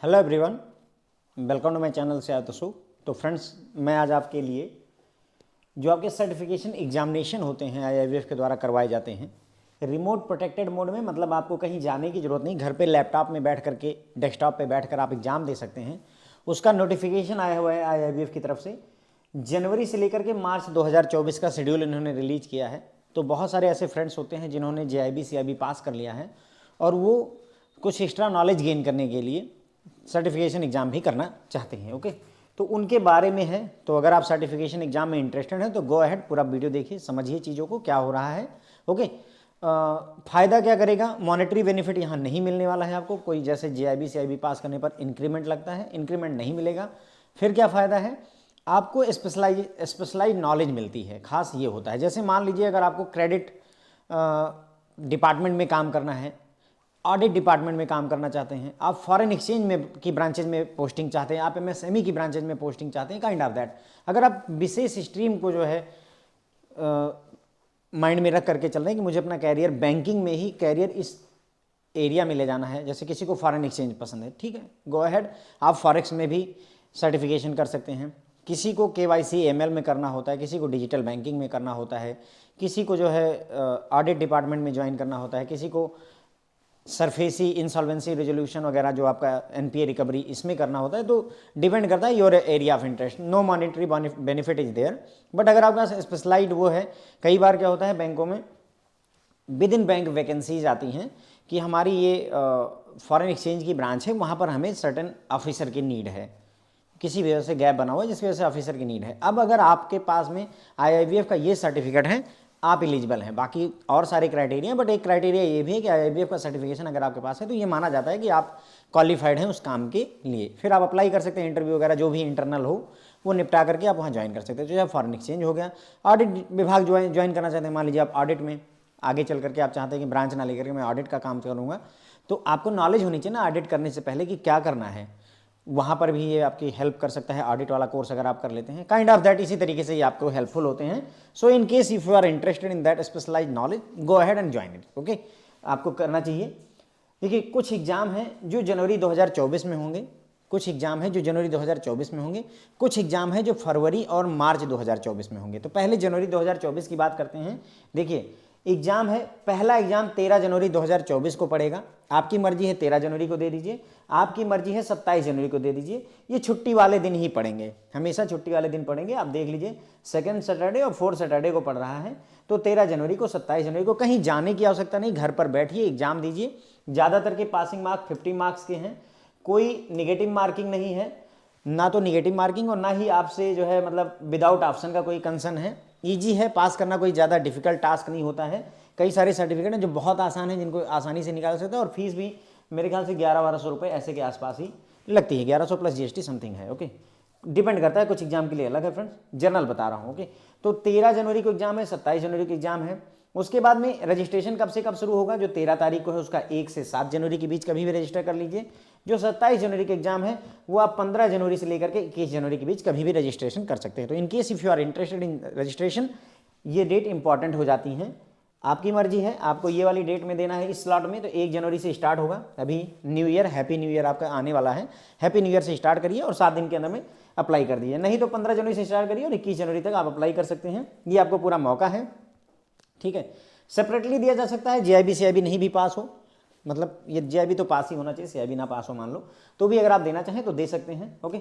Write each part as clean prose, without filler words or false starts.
Hello everyone, welcome to my channel से आतसु। तो फ्रेंड्स, मैं आज आपके लिए जो आपके सर्टिफिकेशन एग्जामिनेशन होते हैं आईआईबीएफ के द्वारा करवाए जाते हैं रिमोट प्रोटेक्टेड मोड में, मतलब आपको कहीं जाने की ज़रूरत नहीं, घर पे लैपटॉप में बैठ करके डेस्कटॉप पे बैठ कर आप एग्ज़ाम दे सकते हैं। उसका नोटिफिकेशन आया हुआ है आईआईबीएफ की तरफ से। जनवरी से लेकर के मार्च 2024 का शेड्यूल इन्होंने रिलीज किया है। तो बहुत सारे ऐसे फ्रेंड्स होते हैं जिन्होंने जेआईबी सीआईबी पास कर लिया है और वो कुछ एक्स्ट्रा नॉलेज गेन करने के लिए सर्टिफिकेशन एग्ज़ाम भी करना चाहते हैं। ओके, तो उनके बारे में है। तो अगर आप सर्टिफिकेशन एग्ज़ाम में इंटरेस्टेड हैं तो गो अहेड, पूरा वीडियो देखिए, समझिए चीज़ों को क्या हो रहा है। ओके, फ़ायदा क्या करेगा, मॉनेटरी बेनिफिट यहाँ नहीं मिलने वाला है आपको कोई, जैसे जेआईबी सीआईबी पास करने पर इंक्रीमेंट लगता है, इंक्रीमेंट नहीं मिलेगा। फिर क्या फ़ायदा है, आपको स्पेशलाइज नॉलेज मिलती है। खास ये होता है, जैसे मान लीजिए अगर आपको क्रेडिट डिपार्टमेंट में काम करना है, ऑडिट डिपार्टमेंट में काम करना चाहते हैं, आप फॉरेन एक्सचेंज में की ब्रांचेज में पोस्टिंग चाहते हैं, आप एमएसएमई की ब्रांचेज में पोस्टिंग चाहते हैं, काइंड ऑफ दैट। अगर आप विशेष स्ट्रीम को जो है माइंड में रख करके चल रहे हैं कि मुझे अपना कैरियर बैंकिंग में ही, कैरियर इस एरिया में ले जाना है, जैसे किसी को फॉरेन एक्सचेंज पसंद है, ठीक है, गो अहेड, आप फॉरेक्स में भी सर्टिफिकेशन कर सकते हैं। किसी को केवाईसी एमएल में करना होता है, किसी को डिजिटल बैंकिंग में करना होता है, किसी को जो है ऑडिट डिपार्टमेंट में ज्वाइन करना होता है, किसी को सरफेसी इंसॉल्वेंसी रेजोल्यूशन वगैरह जो आपका एनपीए रिकवरी इसमें करना होता है। तो डिपेंड करता है your area of interest. No monetary benefit is there, but अगर आपका स्पेशलाइज्ड वो है, कई बार क्या होता है बैंकों में विद इन बैंक वैकेंसीज आती हैं कि हमारी ये फॉरेन एक्सचेंज की ब्रांच है, वहाँ पर हमें सर्टेन ऑफिसर की नीड है, किसी वजह से गैप बना हुआ है जिसकी वजह से ऑफिसर की नीड है। अब अगर आपके पास में आईआईबीएफ का ये सर्टिफिकेट है, आप एलिजिबल हैं। बाकी और सारे क्राइटेरिया, बट एक क्राइटेरिया ये भी है कि आईआईबीएफ का सर्टिफिकेशन अगर आपके पास है तो ये माना जाता है कि आप क्वालिफाइड हैं उस काम के लिए। फिर आप अप्लाई कर सकते हैं, इंटरव्यू वगैरह जो भी इंटरनल हो वो निपटा करके आप वहाँ ज्वाइन कर सकते हैं। तो जब फॉरेन एक्सचेंज हो गया, ऑडिट विभाग ज्वाइन करना चाहते हैं, मान लीजिए आप ऑडिट में आगे चल करके आप चाहते हैं कि ब्रांच ना लेकर के मैं ऑडिट का काम करूँगा, तो आपको नॉलेज होनी चाहिए ना ऑडिट करने से पहले कि क्या करना है। वहाँ पर भी ये आपकी हेल्प कर सकता है, ऑडिट वाला कोर्स अगर आप कर लेते हैं, काइंड ऑफ दैट। इसी तरीके से ये आपको हेल्पफुल होते हैं। So in case if you are interested in that specialised knowledge, go ahead and join it. Okay, आपको करना चाहिए। देखिए, कुछ एग्जाम हैं जो जनवरी 2024 में होंगे, कुछ एग्जाम है जो जनवरी 2024 में होंगे, कुछ एग्जाम है जो फरवरी और मार्च 2024 में होंगे। तो पहले जनवरी 2024 की बात करते हैं। देखिए, एग्जाम है, पहला एग्जाम 13 जनवरी 2024 को पड़ेगा। आपकी मर्जी है 13 जनवरी को दे दीजिए, आपकी मर्जी है 27 जनवरी को दे दीजिए। ये छुट्टी वाले दिन ही पड़ेंगे, हमेशा छुट्टी वाले दिन पड़ेंगे। आप देख लीजिए, सेकंड सैटरडे और फोर्थ सैटरडे को पड़ रहा है। तो 13 जनवरी को, 27 जनवरी को, कहीं जाने की आवश्यकता नहीं, घर पर बैठिए एग्जाम दीजिए। ज़्यादातर के पासिंग मार्क्स 50 मार्क्स के हैं, कोई निगेटिव मार्किंग नहीं है, ना तो निगेटिव मार्किंग और ना ही आपसे जो है मतलब विदाउट ऑप्शन का कोई कंसर्न है। ईजी है पास करना, कोई ज़्यादा डिफिकल्ट टास्क नहीं होता है। कई सारे सर्टिफिकेट हैं जो बहुत आसान है, जिनको आसानी से निकाल सकते हैं, और फीस भी मेरे ख्याल से 1100-1200 रुपये ऐसे के आसपास ही लगती है, 1100 प्लस जीएसटी समथिंग है। ओके, डिपेंड करता है, कुछ एग्जाम के लिए अलग है फ्रेंड्स, जनरल बता रहा हूँ। ओके, तो 13 जनवरी को एग्जाम है, 27 जनवरी को एग्जाम है। उसके बाद में रजिस्ट्रेशन कब से कब शुरू होगा, जो 13 तारीख को है उसका 1 से 7 जनवरी के बीच कभी भी रजिस्टर कर लीजिए। जो 27 जनवरी का एग्जाम है वो आप 15 जनवरी से लेकर के 21 जनवरी के बीच कभी भी रजिस्ट्रेशन कर सकते हैं। तो in case if you are interested in registration, ये डेट इंपॉर्टेंट हो जाती हैं। आपकी मर्जी है, आपको ये वाली डेट में देना है इस स्लॉट में। तो 1 जनवरी से स्टार्ट होगा, अभी new year, happy new year आपका आने वाला है। हैप्पी न्यू ईयर से स्टार्ट करिए और 7 दिन के अंदर में अप्लाई कर दीजिए। नहीं तो 15 जनवरी से स्टार्ट करिए और 21 जनवरी तक आप अप्लाई कर सकते हैं। ये आपको पूरा मौका है, ठीक है। सेपरेटली दिया जा सकता है, जेआईबी सीआईबी नहीं भी पास हो, मतलब ये जेआईबी तो पास ही होना चाहिए, सीआईबी ना पास हो मान लो, तो भी अगर आप देना चाहें तो दे सकते हैं। ओके,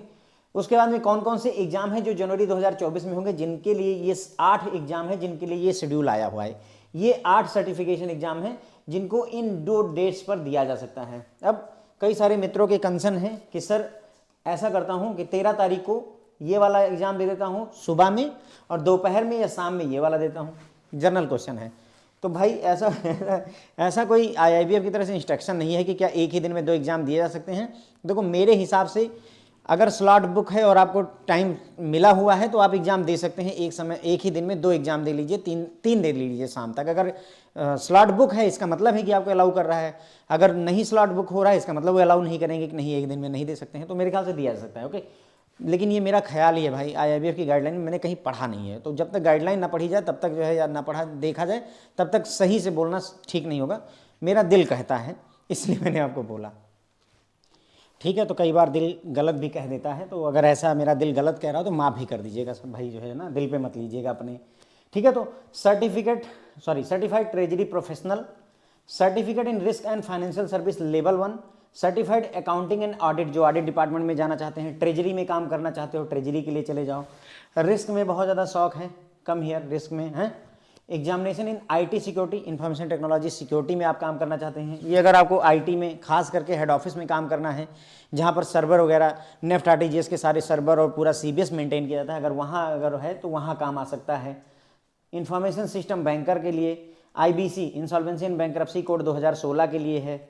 उसके बाद में कौन कौन से एग्जाम है जो जनवरी 2024 में होंगे, जिनके लिए ये 8 एग्जाम है, जिनके लिए ये शेड्यूल आया हुआ है। ये 8 सर्टिफिकेशन एग्जाम है जिनको इन 2 डेट्स पर दिया जा सकता है। अब कई सारे मित्रों के कंसर्न है कि सर ऐसा करता हूँ कि 13 तारीख को ये वाला एग्जाम दे देता हूँ सुबह में, और दोपहर में या शाम में ये वाला देता हूँ। जनरल क्वेश्चन है। तो भाई ऐसा कोई आईआईबीएफ की तरफ से इंस्ट्रक्शन नहीं है कि क्या एक ही दिन में 2 एग्जाम दिए जा सकते हैं। देखो, मेरे हिसाब से अगर स्लॉट बुक है और आपको टाइम मिला हुआ है तो आप एग्जाम दे सकते हैं एक समय, एक ही दिन में 2 एग्जाम दे लीजिए, 3 दे लीजिए शाम तक। अगर स्लॉट बुक है इसका मतलब है कि आपको अलाउ कर रहा है, अगर नहीं स्लॉट बुक हो रहा है इसका मतलब वो अलाउ नहीं करेंगे कि नहीं एक दिन में नहीं दे सकते हैं। तो मेरे ख्याल से दिया जा सकता है। ओके, लेकिन ये मेरा ख्याल ही है भाई, आईआईबीएफ की गाइडलाइन मैंने कहीं पढ़ा नहीं है। तो जब तक गाइडलाइन ना पढ़ी जाए तब तक जो है, या ना पढ़ा देखा जाए तब तक सही से बोलना ठीक नहीं होगा। मेरा दिल कहता है, इसलिए मैंने आपको बोला, ठीक है। तो कई बार दिल गलत भी कह देता है, तो अगर ऐसा मेरा दिल गलत कह रहा हो तो माफ़ भी कर दीजिएगा सब भाई, जो है ना दिल पे मत लीजिएगा अपने। ठीक है। तो certified treasury professional, certificate in risk and financial service level 1, certified accounting and audit, जो ऑडिट डिपार्टमेंट में जाना चाहते हैं, ट्रेजरी में काम करना चाहते हो ट्रेजरी के लिए चले जाओ। रिस्क में बहुत ज़्यादा शौक है, कम हियर रिस्क में है। Examination in IT security, information technology security में आप काम करना चाहते हैं, ये अगर आपको आईटी में खास करके हेड ऑफिस में काम करना है, जहाँ पर सर्वर वगैरह नेफ्ट आरटीजीएस के सारे सर्वर और पूरा सीबीएस मेंटेन किया जाता है, अगर वहाँ अगर है तो वहाँ काम आ सकता है। इंफॉर्मेशन सिस्टम बैंकर के लिए, IBC insolvency and bankruptcy code 2016 के लिए है।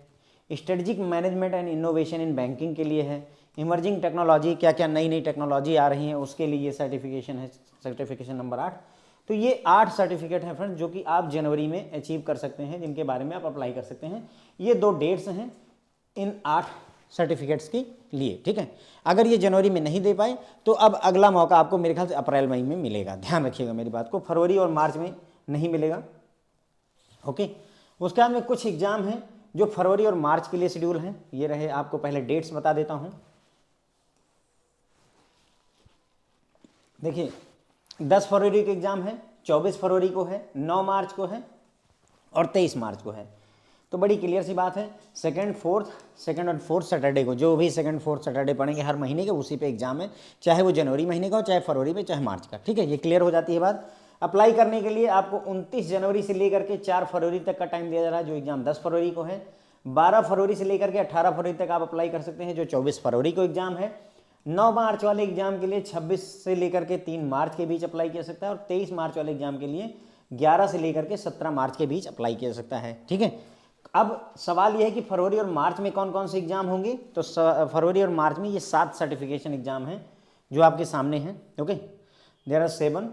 Strategic management and innovation in banking के लिए है। इमर्जिंग टेक्नोलॉजी, क्या क्या नई नई टेक्नोलॉजी आ रही हैं उसके लिए सर्टिफिकेशन है, सर्टिफिकेशन नंबर 8। तो ये 8 सर्टिफिकेट हैं फ्रेंड्स, जो कि आप जनवरी में अचीव कर सकते हैं, जिनके बारे में आप अप्लाई कर सकते हैं। ये 2 डेट्स हैं इन 8 सर्टिफिकेट्स के लिए। ठीक है। अगर ये जनवरी में नहीं दे पाए तो अब अगला मौका आपको मेरे ख्याल से अप्रैल मई में मिलेगा, ध्यान रखिएगा मेरी बात को, फरवरी और मार्च में नहीं मिलेगा। ओके। उसके बाद में कुछ एग्जाम हैं जो फरवरी और मार्च के लिए शेड्यूल हैं, ये रहे, आपको पहले डेट्स बता देता हूं। देखिए 10 फरवरी को एग्जाम है, 24 फरवरी को है, 9 मार्च को है और 23 मार्च को है। तो बड़ी क्लियर सी बात है, सेकंड और फोर्थ सैटरडे को, जो भी सेकंड फोर्थ सैटरडे पड़ेंगे हर महीने के, उसी पे एग्जाम है, चाहे वो जनवरी महीने का हो, चाहे फरवरी में, चाहे मार्च का। ठीक है, ये क्लियर हो जाती है बात। अप्लाई करने के लिए आपको 29 जनवरी से लेकर के 4 फरवरी तक का टाइम दिया जा रहा है, जो एग्जाम 10 फरवरी को है। 12 फरवरी से लेकर के 18 फरवरी तक आप अप्लाई कर सकते हैं, जो 24 फरवरी को एग्जाम है। 9 मार्च वाले एग्जाम के लिए 26 से लेकर के 3 मार्च के बीच अप्लाई किया सकता है, और 23 मार्च वाले एग्जाम के लिए 11 से लेकर के 17 मार्च के बीच अप्लाई किया सकता है। ठीक है। अब सवाल यह है कि फरवरी और मार्च में कौन कौन से एग्जाम होंगे, तो फरवरी और मार्च में ये 7 सर्टिफिकेशन एग्जाम हैं जो आपके सामने हैं। Okay, there are 7।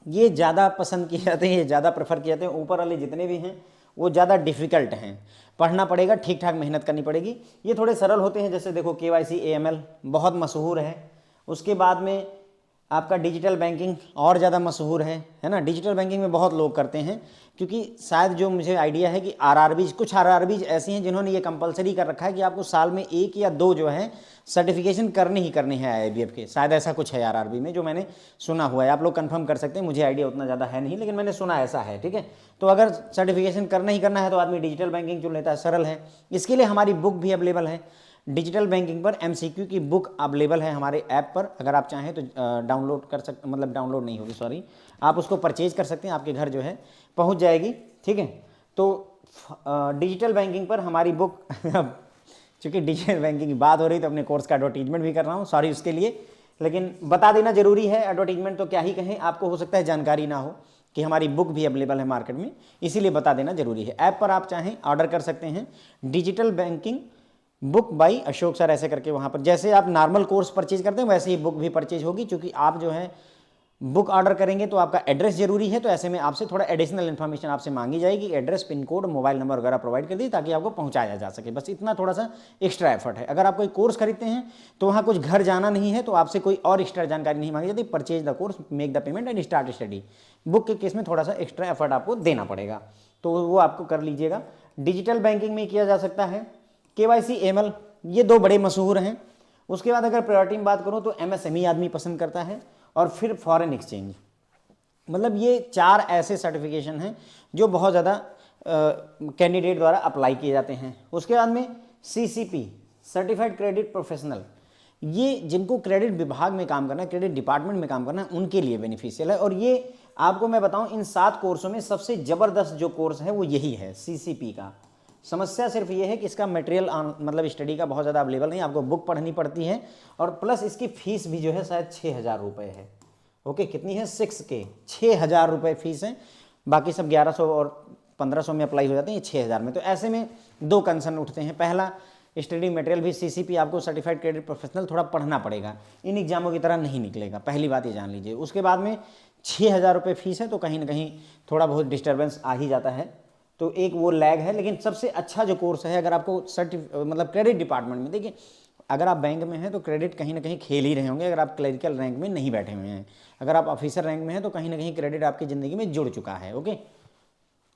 ये ज़्यादा पसंद किए जाते हैं, ये ज़्यादा प्रेफर किए जाते हैं, ऊपर वाले जितने भी हैं वो ज़्यादा डिफ़िकल्ट हैं, पढ़ना पड़ेगा, ठीक ठाक मेहनत करनी पड़ेगी। ये थोड़े सरल होते हैं, जैसे देखो KYC AML बहुत मशहूर है। उसके बाद में आपका डिजिटल बैंकिंग और ज़्यादा मशहूर है ना। डिजिटल बैंकिंग में बहुत लोग करते हैं, क्योंकि शायद जो मुझे आइडिया है कि कुछ RRBs ऐसी हैं जिन्होंने ये कंपलसरी कर रखा है कि आपको साल में 1 या 2 जो है सर्टिफिकेशन करने ही करने हैं IIBF के, शायद ऐसा कुछ है RRB में, जो मैंने सुना हुआ है। आप लोग कंफर्म कर सकते हैं, मुझे आइडिया उतना ज़्यादा है नहीं, लेकिन मैंने सुना ऐसा है। ठीक है, तो अगर सर्टिफिकेशन करना ही करना है तो आदमी डिजिटल बैंकिंग चुन लेता है, सरल है। इसके लिए हमारी बुक भी अवेलेबल है, डिजिटल बैंकिंग पर MCQ की बुक अवेलेबल है हमारे ऐप पर, अगर आप चाहें तो डाउनलोड कर सकते, मतलब डाउनलोड नहीं होगी, सॉरी, आप उसको परचेज कर सकते हैं, आपके घर जो है पहुंच जाएगी। ठीक है, तो डिजिटल बैंकिंग पर हमारी बुक चूँकि डिजिटल बैंकिंग की बात हो रही तो अपने कोर्स का एडवर्टीजमेंट भी कर रहा हूँ, सॉरी उसके लिए, लेकिन बता देना जरूरी है। एडवर्टीजमेंट तो क्या ही कहें, आपको हो सकता है जानकारी ना हो कि हमारी बुक भी अवेलेबल है मार्केट में, इसीलिए बता देना जरूरी है। ऐप पर आप चाहें ऑर्डर कर सकते हैं, digital banking book by Ashok sir ऐसे करके, वहाँ पर जैसे आप नॉर्मल कोर्स परचेज करते हैं वैसे ही बुक भी परचेज होगी। क्योंकि आप जो है बुक ऑर्डर करेंगे तो आपका एड्रेस जरूरी है, तो ऐसे में आपसे थोड़ा एडिशनल इन्फॉर्मेशन आपसे मांगी जाएगी, address, pin code, mobile number वगैरह प्रोवाइड कर दी, ताकि आपको पहुंचाया जा सके। बस इतना थोड़ा सा एक्स्ट्रा एफर्ट है। अगर आप कोई कोर्स खरीदते हैं तो वहाँ कुछ घर जाना नहीं है, तो आपसे कोई और एक्स्ट्रा जानकारी नहीं मांगी जाती। Purchase the course, make the payment and start study. Book के केस में थोड़ा सा एक्स्ट्रा एफर्ट आपको देना पड़ेगा, तो वो आपको कर लीजिएगा। डिजिटल बैंकिंग में किया जा सकता है KYC AML, ये 2 बड़े मशहूर हैं। उसके बाद अगर प्रायोरिटी में बात करूँ तो MSME आदमी पसंद करता है, और फिर फॉरेन एक्सचेंज। मतलब ये 4 ऐसे सर्टिफिकेशन हैं जो बहुत ज़्यादा कैंडिडेट द्वारा अप्लाई किए जाते हैं। उसके बाद में CCP, सर्टिफाइड क्रेडिट प्रोफेशनल, ये जिनको क्रेडिट विभाग में काम करना है, क्रेडिट डिपार्टमेंट में काम करना है, उनके लिए बेनिफिशियल है। और ये आपको मैं बताऊं, इन 7 कोर्सों में सबसे ज़बरदस्त जो कोर्स है वो यही है, CCP का। समस्या सिर्फ ये है कि इसका मटेरियल मतलब स्टडी का बहुत ज़्यादा अवेलेबल नहीं, आपको बुक पढ़नी पड़ती है, और प्लस इसकी फीस भी जो है शायद 6,000 रुपये है। ओके, कितनी है? 6K, 6,000 रुपये फीस है। बाकी सब 1100 और 1500 में अप्लाई हो जाते हैं, ये 6,000 में। तो ऐसे में 2 कंसर्न उठते हैं। पहला, स्टडी मटेरियल भी CCP आपको सर्टिफाइड क्रेडिट प्रोफेशनल थोड़ा पढ़ना पड़ेगा, इन एग्जामों की तरह नहीं निकलेगा, पहली बात ये जान लीजिए। उसके बाद में 6,000 रुपये फीस है, तो कहीं ना कहीं थोड़ा बहुत डिस्टर्बेंस आ ही जाता है, तो एक वो लैग है। लेकिन सबसे अच्छा जो कोर्स है, अगर आपको मतलब क्रेडिट डिपार्टमेंट में, देखिए अगर आप बैंक में हैं तो क्रेडिट कहीं ना कहीं खेल ही रहे होंगे, अगर आप क्लरिकल रैंक में नहीं बैठे हुए हैं। अगर आप ऑफिसर रैंक में हैं तो कहीं ना कहीं क्रेडिट आपकी ज़िंदगी में जुड़ चुका है। ओके,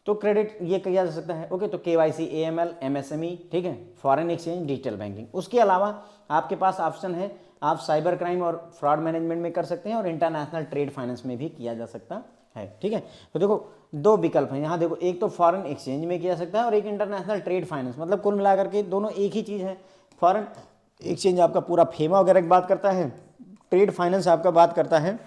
तो क्रेडिट ये किया जा सकता है। ओके, तो KYC, AML, MSME, ठीक है, फॉरेन एक्सचेंज, डिजिटल बैंकिंग। उसके अलावा आपके पास ऑप्शन है, आप साइबर क्राइम और फ्रॉड मैनेजमेंट में कर सकते हैं और इंटरनेशनल ट्रेड फाइनेंस में भी किया जा सकता है। ठीक है, तो देखो दो विकल्प हैं यहाँ, देखो एक तो फॉरेन एक्सचेंज में किया जा सकता है और एक इंटरनेशनल ट्रेड फाइनेंस, मतलब कुल मिलाकर के दोनों एक ही चीज़ है। फॉरेन एक्सचेंज आपका पूरा फेमा वगैरह की बात करता है, ट्रेड फाइनेंस आपका बात करता है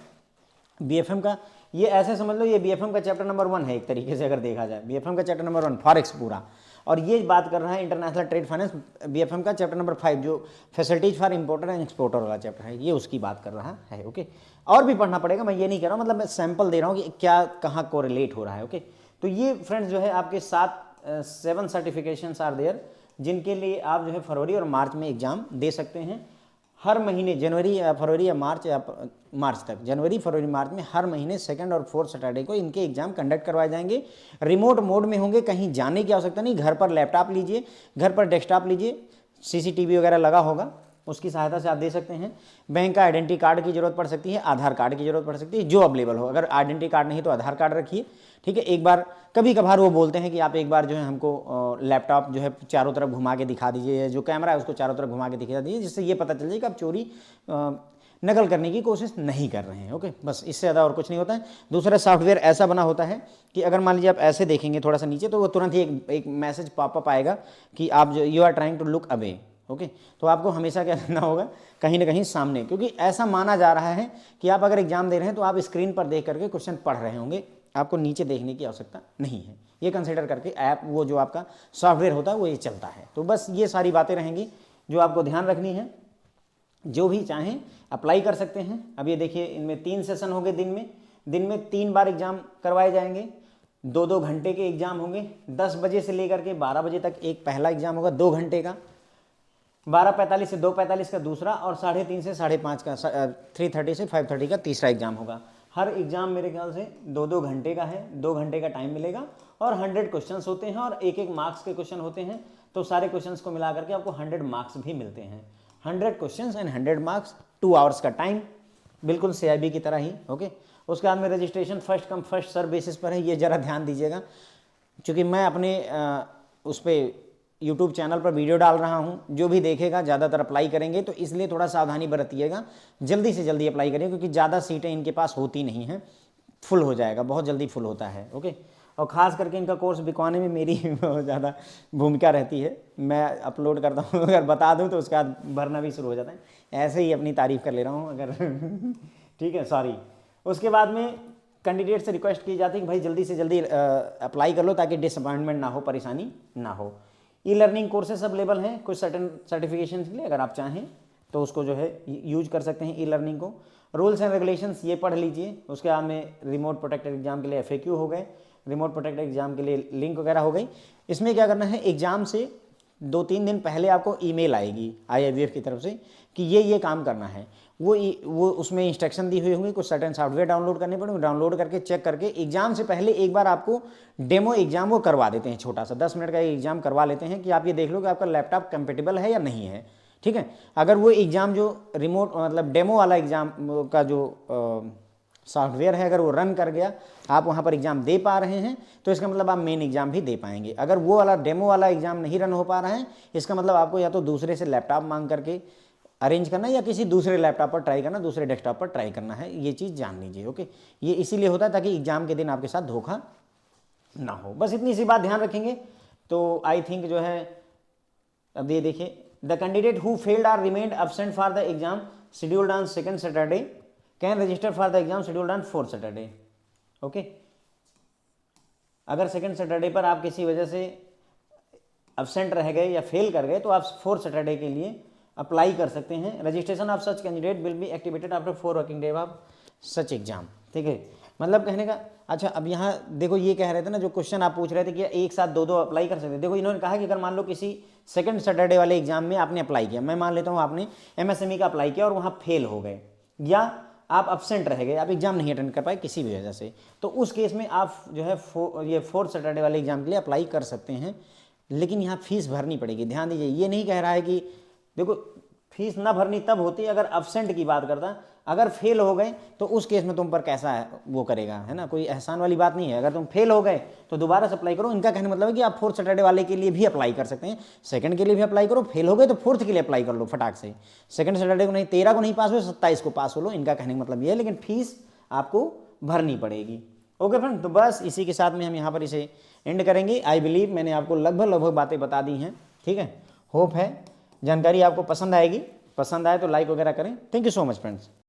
BFM का। ये ऐसे समझ लो, ये BFM का चैप्टर नंबर 1 है एक तरीके से अगर देखा जाए, BFM का चैप्टर नंबर 1 फॉरेक्स पूरा। और ये बात कर रहा है इंटरनेशनल ट्रेड फाइनेंस, BFM का चैप्टर नंबर 5 जो facilities for importer and exporter वाला चैप्टर है, ये उसकी बात कर रहा है। ओके, और भी पढ़ना पड़ेगा, मैं ये नहीं कह रहा हूँ, मतलब मैं सैंपल दे रहा हूँ कि क्या कहाँ कोरिलेट हो रहा है। ओके, तो ये फ्रेंड्स जो है आपके 7 सर्टिफिकेशंस आर देयर, जिनके लिए आप जो है फरवरी और मार्च में एग्जाम दे सकते हैं। हर महीने जनवरी या फरवरी या मार्च तक, जनवरी फरवरी मार्च में हर महीने 2nd और 4th सैटरडे को इनके एग्जाम कंडक्ट करवाए जाएंगे। रिमोट मोड में होंगे, कहीं जाने की आवश्यकता नहीं, घर पर लैपटॉप लीजिए, घर पर डेस्कटॉप लीजिए, CCTV वगैरह लगा होगा, उसकी सहायता से आप दे सकते हैं। बैंक का आइडेंटिटी कार्ड की जरूरत पड़ सकती है, आधार कार्ड की जरूरत पड़ सकती है, जो अवेलेबल हो। अगर आइडेंटिटी कार्ड नहीं तो आधार कार्ड रखिए, ठीक है। एक बार कभी कभार वो बोलते हैं कि आप एक बार जो है हमको लैपटॉप जो है चारों तरफ घुमा के दिखा दीजिए, जो कैमरा है उसको चारों तरफ घुमा के दिखा दीजिए, जिससे ये पता चल जाए कि आप चोरी नकल करने की कोशिश नहीं कर रहे हैं। ओके, बस इससे ज़्यादा और कुछ नहीं होता है। दूसरा सॉफ्टवेयर ऐसा बना होता है कि अगर मान लीजिए आप ऐसे देखेंगे थोड़ा सा नीचे, तो वो तुरंत ही एक मैसेज पॉपअप आएगा कि आप जो you are trying to look away. Okay, तो आपको हमेशा क्या करना होगा, कहीं ना कहीं सामने, क्योंकि ऐसा माना जा रहा है कि आप अगर एग्जाम दे रहे हैं तो आप स्क्रीन पर देख करके क्वेश्चन पढ़ रहे होंगे, आपको नीचे देखने की आवश्यकता नहीं है। ये कंसिडर करके ऐप, वो जो आपका सॉफ्टवेयर होता है वो ये चलता है। तो बस ये सारी बातें रहेंगी जो आपको ध्यान रखनी है। जो भी चाहें अप्लाई कर सकते हैं। अब ये देखिए, इनमें 3 सेशन होंगे दिन में 3 बार एग्जाम करवाए जाएंगे, 2-2 घंटे के एग्जाम होंगे। 10 बजे से लेकर के 12 बजे तक एक पहला एग्जाम होगा 2 घंटे का, 12:45 से 2:45 का दूसरा, और 3:30 से 5:30 का 3:30 से 5:30 का तीसरा एग्जाम होगा। हर एग्जाम मेरे ख्याल से 2-2 घंटे का है, 2 घंटे का टाइम मिलेगा और 100 क्वेश्चंस होते हैं और एक मार्क्स के क्वेश्चन होते हैं। तो सारे क्वेश्चंस को मिला करके आपको 100 मार्क्स भी मिलते हैं। 100 क्वेश्चंस एंड 100 मार्क्स, 2 आवर्स का टाइम, बिल्कुल CIB की तरह ही। ओके, उसके बाद में registration first come first serve basis पर है, ये ज़रा ध्यान दीजिएगा, क्योंकि मैं अपने उस पर YouTube चैनल पर वीडियो डाल रहा हूं, जो भी देखेगा ज़्यादातर अप्लाई करेंगे, तो इसलिए थोड़ा सावधानी बरतिएगा, जल्दी से जल्दी अप्लाई करिए, क्योंकि ज़्यादा सीटें इनके पास होती नहीं हैं, फुल हो जाएगा, बहुत जल्दी फुल होता है। ओके, और ख़ास करके इनका कोर्स बिकवाने में मेरी बहुत ज़्यादा भूमिका रहती है। मैं अपलोड करता हूँ, अगर बता दूँ तो उसके बाद भरना भी शुरू हो जाता है, ऐसे ही अपनी तारीफ़ कर ले रहा हूँ अगर ठीक है, सॉरी। उसके बाद में कैंडिडेट से रिक्वेस्ट की जाती है कि भाई जल्दी से जल्दी अप्लाई कर लो, ताकि डिसअपॉइंटमेंट ना हो, परेशानी ना हो। ई-लर्निंग कोर्सेस अवेलेबल हैं कुछ सर्टिफिकेशन के लिए, अगर आप चाहें तो उसको जो है यूज कर सकते हैं ई-लर्निंग को। रूल्स एंड रेगुलेशंस ये पढ़ लीजिए। उसके बाद में रिमोट प्रोटेक्टेड एग्जाम के लिए FAQ हो गए, रिमोट प्रोटेक्टेड एग्जाम के लिए लिंक वगैरह हो गई। इसमें क्या करना है, एग्जाम से 2-3 दिन पहले आपको ईमेल आएगी IIBF की तरफ से कि ये काम करना है। वो उसमें इंस्ट्रक्शन दी हुई होंगी, कुछ सर्टेन सॉफ्टवेयर डाउनलोड करने पड़ेंगे, डाउनलोड करके चेक करके एग्जाम से पहले एक बार आपको डेमो एग्जाम वो करवा देते हैं, छोटा सा 10 मिनट का एग्जाम करवा लेते हैं कि आप ये देख लो कि आपका लैपटॉप कंपेटेबल है या नहीं है। ठीक है, अगर वो एग्जाम जो रिमोट मतलब डेमो वाला एग्जाम का जो सॉफ्टवेयर है, अगर वो रन कर गया, आप वहाँ पर एग्जाम दे पा रहे हैं, तो इसका मतलब आप मेन एग्जाम भी दे पाएंगे। अगर वो वाला डेमो वाला एग्जाम नहीं रन हो पा रहा है, इसका मतलब आपको या तो दूसरे से लैपटॉप मांग करके अरेंज करना, या किसी दूसरे लैपटॉप पर ट्राई करना, दूसरे डेस्कटॉप पर ट्राई करना है। ये चीज़ जान लीजिए। ओके, ये इसीलिए होता है ताकि एग्जाम के दिन आपके साथ धोखा ना हो। बस इतनी सी बात ध्यान रखेंगे तो आई थिंक जो है, अब ये देखिए, the candidate who failed or remained absent for the exam scheduled on 2nd Saturday can register for the exam scheduled on 4th Saturday. Okay, अगर 2nd सैटरडे पर आप किसी वजह से एब्सेंट रह गए या फेल कर गए, तो आप 4th सैटरडे के लिए अप्लाई कर सकते हैं। Registration of such candidate will be activated after 4 working day of such exam. ठीक है, मतलब कहने का, अच्छा अब यहाँ देखो, ये कह रहे थे ना, जो क्वेश्चन आप पूछ रहे थे कि एक साथ 2-2 अप्लाई कर सकते हैं। देखो, इन्होंने कहा कि अगर मान लो किसी 2nd सैटरडे वाले एग्जाम में आपने अप्लाई किया, मैं मान लेता हूँ आपने MSME का अप्लाई किया और वहाँ फेल हो गए, या आप अब्सेंट रह गए, आप एग्जाम नहीं अटेंड कर पाए किसी भी वजह से, तो उस केस में आप जो है ये 4th सैटरडे वाले एग्जाम के लिए अप्लाई कर सकते हैं। लेकिन यहाँ फीस भरनी पड़ेगी। ध्यान दीजिए, ये नहीं कह रहा है कि देखो फीस ना भरनी तब होती है अगर अब्सेंट की बात करता, अगर फेल हो गए तो उस केस में तुम पर कैसा है वो करेगा, है ना, कोई एहसान वाली बात नहीं है। अगर तुम फेल हो गए तो दोबारा से अप्लाई करो। इनका कहने का मतलब है कि आप फोर्थ सैटरडे वाले के लिए भी अप्लाई कर सकते हैं, सेकंड के लिए भी अप्लाई करो, फेल हो गए तो फोर्थ के लिए अप्लाई कर लो फटाक से। सेकंड सैटरडे को नहीं, 13 को नहीं पास हुए 27 को पास हो लो, इनका कहने का मतलब ये है, लेकिन फीस आपको भरनी पड़ेगी। ओके फ्रेंड, तो बस इसी के साथ में हम यहाँ पर इसे एंड करेंगे। आई बिलीव मैंने आपको लगभग बातें बता दी हैं, ठीक है। होप है जानकारी आपको पसंद आएगी, पसंद आए तो लाइक वगैरह करें। Thank you so much friends.